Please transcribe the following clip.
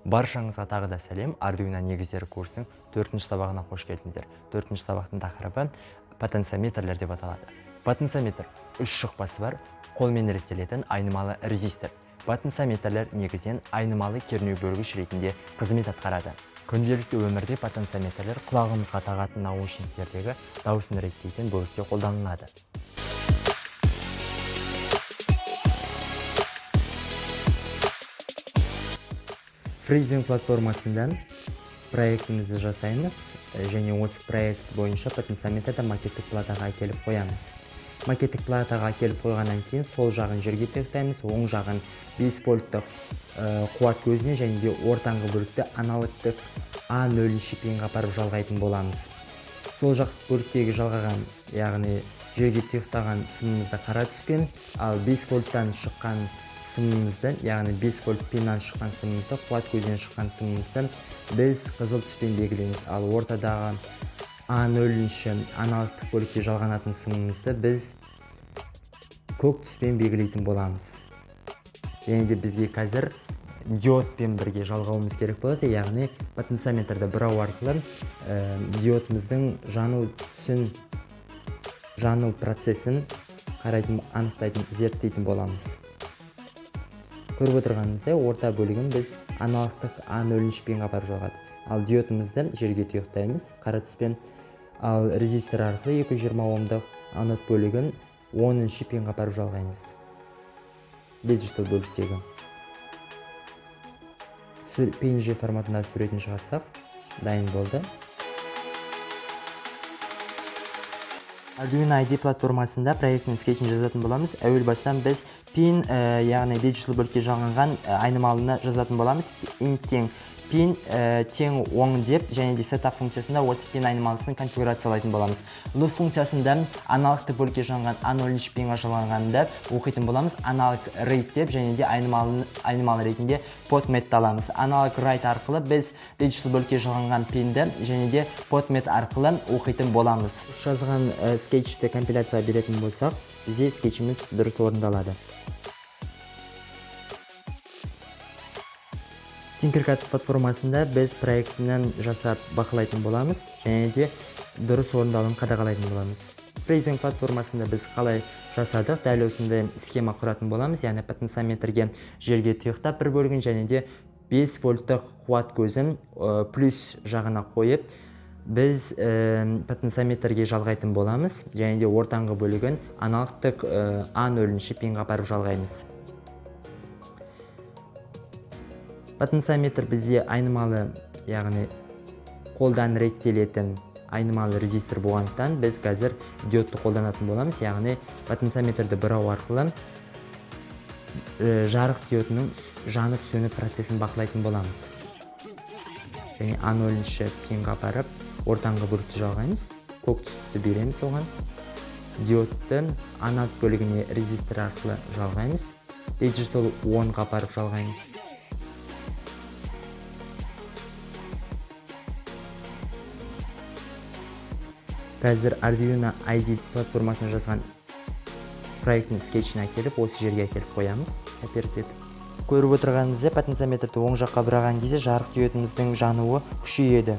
Баршаңызға тағы да сәлем. Arduino негіздері курсының 4-ші сабағына қош келдіңіздер. 4-ші сабақтың тақырыбы потенциометрлер деп аталады. Потенциометр 3 шықпасы бар, қолмен реттелетін айнымалы резистор. Потенциометрлер негізінен айнымалы кернеу бөлгіш ретінде қызмет атқарады. Күнделікті өмірде потенциометрлер құлағымызға тағатын наушниктердегі дауысын реттейтін бөлікте қолданылады. Фрезинг платформасында проектімізді жасаймыз және осы проект бойынша потенциометрді макеттік платаға әкеліп қоямыз. Макеттік платаға әкеліп қойғаннан кейін сол жағын жерге тіркейміз, оң жағын 5 вольттық қуат көзіне және де ортаңғы бөлікті аналогтық А0 пинге апарып жалғайтын боламыз. Сол жақ бөліктегі жалғаған, яғни жерге тіркеген сымымызды қара түспен, ал 5 вольттан шыққан сымымызды, яғни 5 вольт пиннан шыққан сымымызды, қуат көзінен шыққан сымымызды біз қызыл түспен белгілейміз. Ал ортадағы А0 аналогтық бөлікте жалғанатын сымымызды біз көк түспен белгілейтін боламыз. Және де бізге қазір диодпен бірге жалғауымыз керек болады, яғни потенциометрді бұрау арқылы диодымыздың жану процесін қарайтын, анықтайтын, зерттейтін боламыз. Көріп отырғанымыздай, орта бөлігін біз аналогтық А0 пинге апарып жалғады. Ал диодымызды жерге тұйықтаймыз қара түспен, ал резистор арқылы 220 омдық анод бөлігін 10 пинге апарып жалғаймыз. Диджитал бөліктегі. PNG форматында суретін шығарсақ, дайын болды. Arduino IDE платформасында проектінің скетчін жазатын боламыз. Әуел бастан біз пин, яғни диджитал бөлікке жалғанған айнымалыны жазатын боламыз. Тең пин тең оң деп, және де setup функциясында осы пин айнымалысын конфигурациялайтын боламыз. Loop функциясында аналогтық бөлікке жалғанған A0 пинге жалғанғанда оқитын боламыз. Аналог rate деп, және де айнымалы ретінде potmet аламыз. Аналог write арқылы біз диджитал бөлікке жалғанған пинді және де potmet арқылы оқитын боламыз. Жазған скетчті компиляция беретін болсақ, бізде скетчіміз дұрыс орындалады. Tinkercad платформасында біз проектінен жасап бақылайтын боламыз және де дұрыс орындалуын қадағалайтын боламыз. Фрезинг платформасында біз қалай жасадық, дәл осындай схема құратын боламыз, яғни потенциометрге жерге тұйықтап бір бөлігін және де 5 вольттық қуат көзін плюс жағына қойып, біз потенциометрге жалғайтын боламыз және де ортаңғы бөлігін аналогтық А0 пинге апарып жалғаймыз. Потенциометр бізде айнымалы, яғни қолдан реттелетін айнымалы резистор болғандықтан біз қазір диодты қолданатын боламыз, яғни потенциометрді бұрау арқылы жарық диодының жанып сөніп процесін бақылайтын боламыз. Және А0 пинге апарып ортаңғы бөлікті жалғаймыз, көк түсті береміз оған. Диодты анод бөлігіне резистор арқылы жалғаймыз, digital onға апарып жалғаймыз. Қазір Arduino IDE платформасына жазған проектінің скетчін әкеліп, осы жерге әкеліп қоямыз. Көріп отырғанымызда потенциометрді оң жаққа бұраған кезде жарық диодымыздың жануы күшейеді.